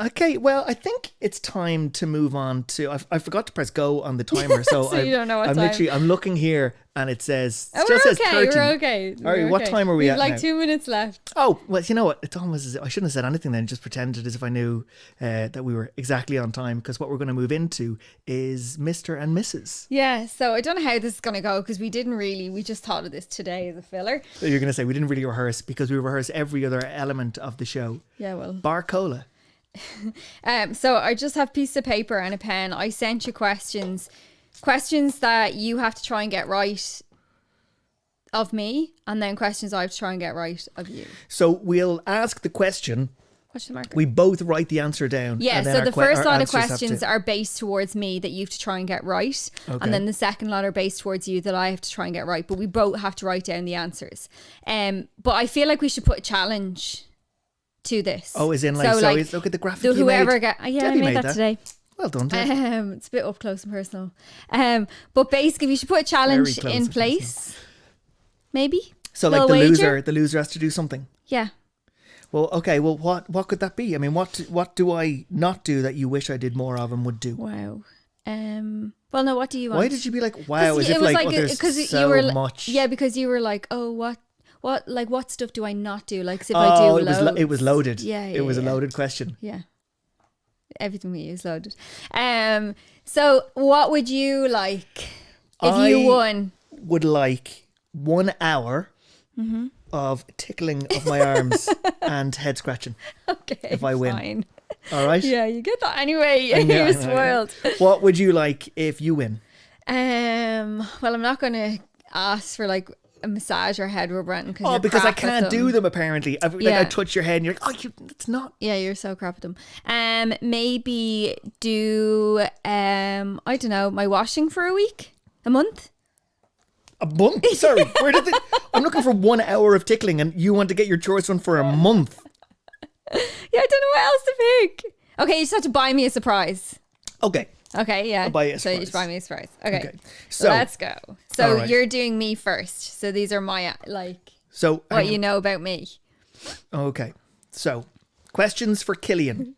Okay, well, I think it's time to move on to... I forgot to press go on the timer, so, You don't know what time. I'm looking here, and it says... Oh, It still says 30. We're okay. All right, what time are we We've at like now? 2 minutes left. Oh, well, you know what? It's almost... I shouldn't have said anything then, just pretended as if I knew that we were exactly on time, because what we're going to move into is Mr. and Mrs. Yeah, so I don't know how this is going to go because we just thought of this today as a filler. So you're going to say we didn't really rehearse, because we rehearse every other element of the show. Yeah, well. Bar cola. So I just have a piece of paper and a pen. I sent you questions that you have to try and get right of me, and then questions I have to try and get right of you. So we'll ask the question. Question mark. We both write the answer down. Yeah, and then so the first lot of answers have questions are based towards me that you have to try and get right. Okay. And then the second lot are based towards you that I have to try and get right. But we both have to write down the answers. But I feel like we should put a challenge to this. Oh, as in like, so it's, look at the graphic you whoever made. I made that today. Well done, Deb. It's a bit up close and personal. But basically we should put a challenge in place. Maybe. So like the loser has to do something. Yeah. Well, okay. Well, what could that be? I mean, what do I not do that you wish I did more of and would do? Wow. Well, no. What do you want? Why did you be like, wow? As it if was like, oh, there's so you were, much. Yeah, because you were like, oh, what stuff do I not do? Like, if I do loads. It was loaded. Yeah, it was a loaded question. Yeah. Everything we use loaded. So what would you like if you won? Would like 1 hour of tickling of my arms and head scratching. Okay, if I win. Fine. All right. Yeah, you get that anyway. You're spoiled. What would you like if you win? Well, I'm not going to ask for like a massage or head rub or anything. Oh, because I can't do them apparently. I touch your head and you're like, oh, it's not. Yeah, you're so crap at them. Maybe do I don't know, my washing for a week, a month. A month? Sorry, I'm looking for 1 hour of tickling, and you want to get your chores done for a month. Yeah, I don't know what else to pick. Okay, you just have to buy me a surprise. Okay. Okay, yeah. I'll buy you a surprise. So you just buy me a surprise. Okay. So let's go. So right. You're doing me first. So these are my what you know about me. Okay. So questions for Killian.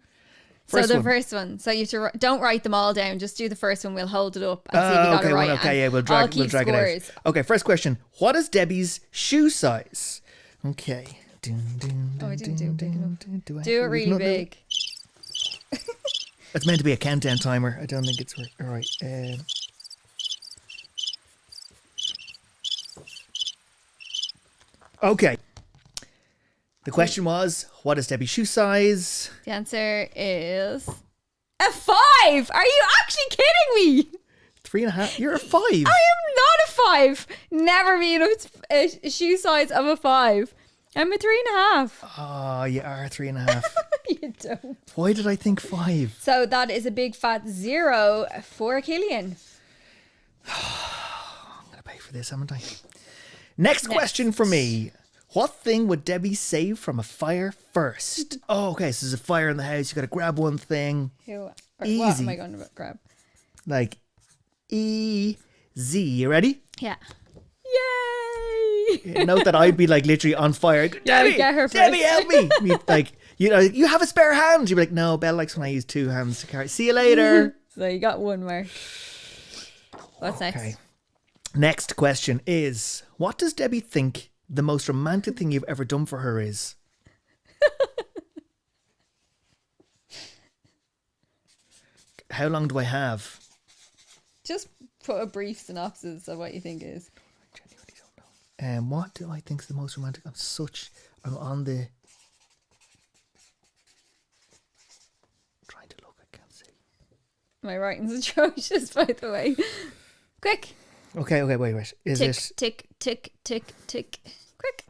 First one. So you have to don't write them all down. Just do the first one. We'll hold it up and see if you got it right. Okay, yeah, we'll drag it out. Okay, first question. What is Debbie's shoe size? Okay. I didn't do it big enough. Do it really big. It's meant to be a countdown timer. I don't think it's right. All right. Okay. The question was, what is Debbie's shoe size? The answer is a 5. Are you actually kidding me? 3.5. You're a 5. I am not a 5. Never been a shoe size of a 5. I'm a 3.5. Oh, you are 3.5. You don't. Why did I think 5? So that is a big fat 0 for Killian. I'm going to pay for this, haven't I? Next question for me. What thing would Debbie save from a fire first? Oh, okay. So there's a fire in the house. You got to grab one thing. Easy. What am I going to grab? Like easy. You ready? Yeah. Yay! Note that I'd be like literally on fire. Debbie, get her Debbie, help me! Like, you know, you have a spare hand. You'd be like, no, Belle likes when I use 2 hands to carry. See you later. So you got one more. What's next? Next question is, what does Debbie think the most romantic thing you've ever done for her is? How long do I have? Just put a brief synopsis of what you think it is. I genuinely don't know. What do I think is the most romantic? I'm on the... I'm trying to look, I can't see. My writing's atrocious, by the way. Quick. Okay, wait. Is tick, it... Tick, tick, tick, tick. Quick.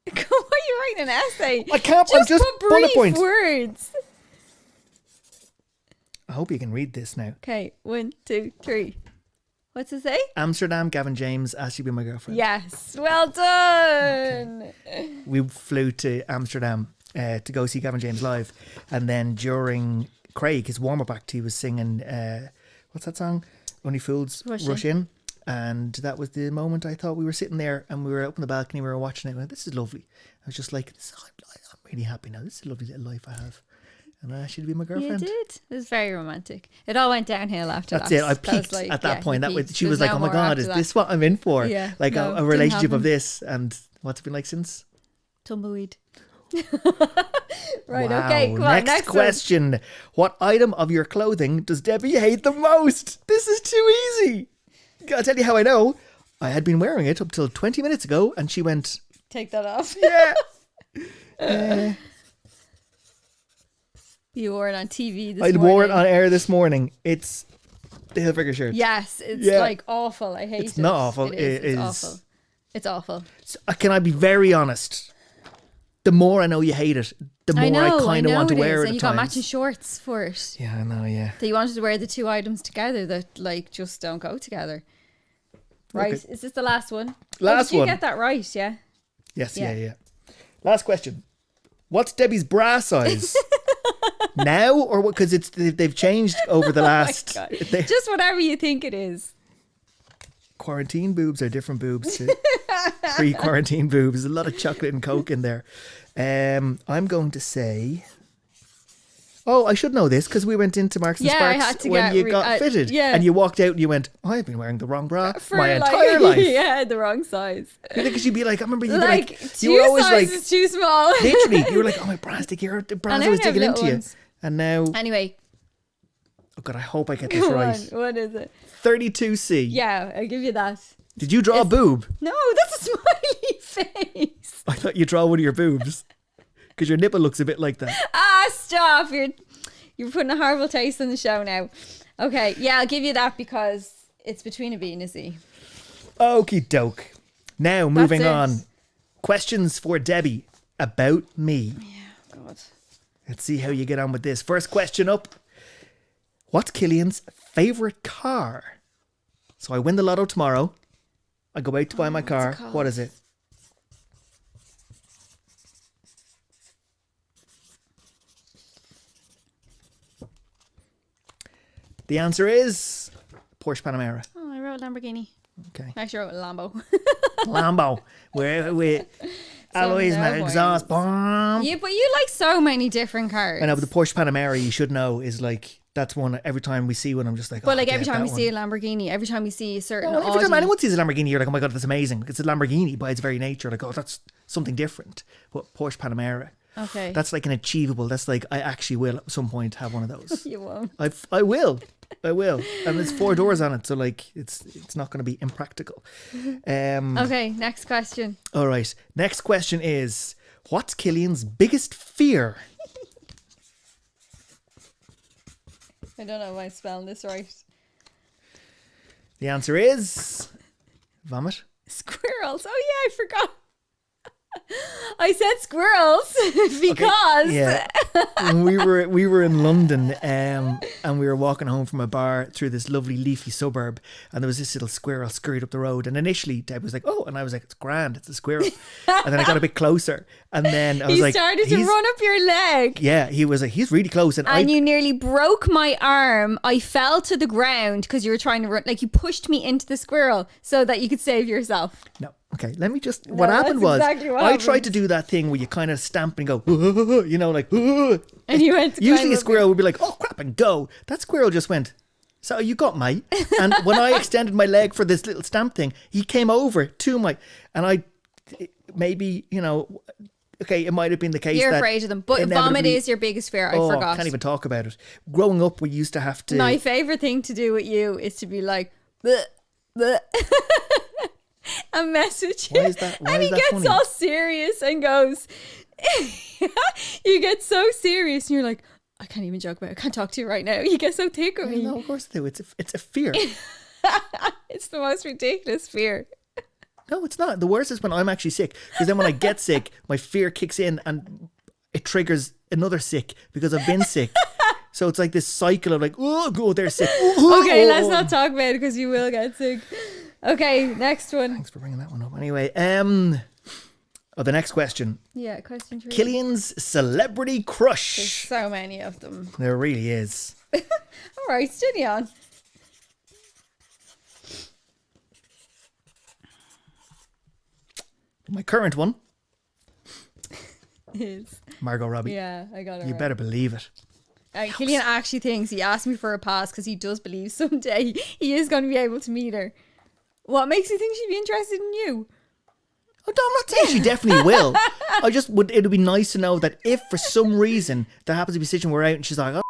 Why are you writing an essay? I can't. I'm just put bullet brief points. words. I hope you can read this now. Okay, 1, 2, 3. What's it say? Amsterdam, Gavin James asked you to be my girlfriend. Yes, well done. Okay. We flew to Amsterdam to go see Gavin James live, and then during Craig, his warm-up act, he was singing what's that song? Only Fools Rush In. And that was the moment I thought we were sitting there and we were up on the balcony, we were watching it. And this is lovely. I was just like, I'm really happy now. This is a lovely little life I have. And I asked you to be my girlfriend. You did. It was very romantic. It all went downhill after That's that. it. I peaked at that point. That was, she was like, oh my God, is this what I'm in for? Yeah, like no, a relationship of happen. this. And what's it been like since? Tumbleweed. Right, Wow. okay, come on, next question. One. What item of your clothing does Debbie hate the most? This is too easy. I'll tell you how I know. I had been wearing it up till 20 minutes ago and she went, Take that off. yeah. You wore it on TV this I morning. wore it on air this morning. It's the Hilfiger shirt. Yes, it's Yeah. like awful. I hate it. It's not awful. It's awful. It's awful. So, can I be very honest? The more I know you hate it, the more I kind of want to wear it and at you got times. matching shorts for it. Yeah, I know, yeah. So you wanted to wear the two items together that like just don't go together. Right, Okay. is this the last one? Last did you one. get that right, yeah? Yes, Yeah. yeah. Last question. What's Debbie's bra size? Now or what? Because they've changed over the last... Oh my God. Just whatever you think it is. Quarantine boobs are different boobs to pre-quarantine boobs. There's a lot of chocolate and Coke in there. I'm going to say... Oh, I should know this because we went into Marks and Yeah, I Sparks had to when get you got fitted. yeah. And you walked out and you went, I've been wearing the wrong bra For my like, entire life. Yeah, the wrong size. Because you'd be like, I remember you'd be Like, like, two you were always like, sizes too small. literally, you were like, oh, my bra's taking, the bra's And I always have taking little into ones. you. And now, Anyway, oh God, I hope I get this come right. on. What is it? 32C. Yeah, I'll give you that. Did you draw a boob? No, that's a smiley face. I thought you draw one of your boobs. Because your nipple looks a bit like that. Ah, stop. You're putting a horrible taste in the show now. Okay, yeah, I'll give you that because it's between a B and a C. Okie doke. Now, moving it. on. Questions for Debbie about me. Yeah, God. Let's see how you get on with this. First question up. What's Killian's favourite car? So I win the lotto tomorrow. I go out to buy my car. called? What is it? The answer is Porsche Panamera. Oh, I wrote Lamborghini. Okay. Actually, I wrote Lambo. Lambo. With alloys no and exhaust. Bomb. Yeah, but you like so many different cars. I know, but the Porsche Panamera, you should know, is like, that's one, every time we see one, I'm just like, But oh, like yeah, every time that we one. see a Lamborghini, every time we see a certain No, every time Audi, anyone sees a Lamborghini, you're like, oh my God, that's amazing. It's a Lamborghini by its very nature. Like, oh, that's something different. But Porsche Panamera, okay, that's like an achievable. That's like, I actually will at some point have one of those. you won't. I will. And there's 4 doors on it. So like, it's not going to be impractical. Okay, next question. All right. Next question is, what's Killian's biggest fear? I don't know if I'm spelling this right. The answer is vomit. Squirrels. Oh yeah, I forgot. I said squirrels because Yeah. When we were in London and we were walking home from a bar through this lovely leafy suburb and there was this little squirrel scurried up the road and initially Deb was like, oh, and I was like, it's grand, it's a squirrel. And then I got a bit closer and then I was he like, started to run up your leg. yeah, he was like, he's really close. And you nearly broke my arm. I fell to the ground because you were trying to run. Like you pushed me into the squirrel so that you could save yourself. No. Okay, let me just... What happened that's was, exactly what I happened. tried to do that thing where you kind of stamp and go, you know, like... And you went to Usually climb a up squirrel would be like, oh, crap, and go. That squirrel just went, so you got mate. And when I extended my leg for this little stamp thing, he came over to my... And I... Maybe, you know... Okay, it might have been the case You're that... afraid of them. But vomit inevitably- is your biggest fear. I Oh, forgot. I can't even talk about it. Growing up, we used to have to... My favourite thing to do with you is to be like... Bleh, bleh. And message him. Why is that- why and is he that gets funny? all serious and goes... You get so serious and you're like, I can't even joke about it. I can't talk to you right now. You get so thick with me. No, of course I do. It's a fear. It's the most ridiculous fear. No, it's not. The worst is when I'm actually sick. Because then when I get sick, my fear kicks in and it triggers another sick because I've been sick. So it's like this cycle of like, oh, they're sick. Okay, let's not talk about it because you will get sick. Okay, next one. Thanks for bringing that one up. Anyway, the next question. Yeah, question 3. Killian's celebrity There's crush. so many of them. There really is. All right, steady on. My current one, Is Margot Robbie. yeah, I got it. You right. better believe it. Killian actually thinks he asked me for a pass because he does believe someday he is going to be able to meet her. What makes you think she'd be interested in you? I'm not saying she definitely will. I just would. It would be nice to know that if for some reason there happens to be a situation where we're out and she's like, "Oh,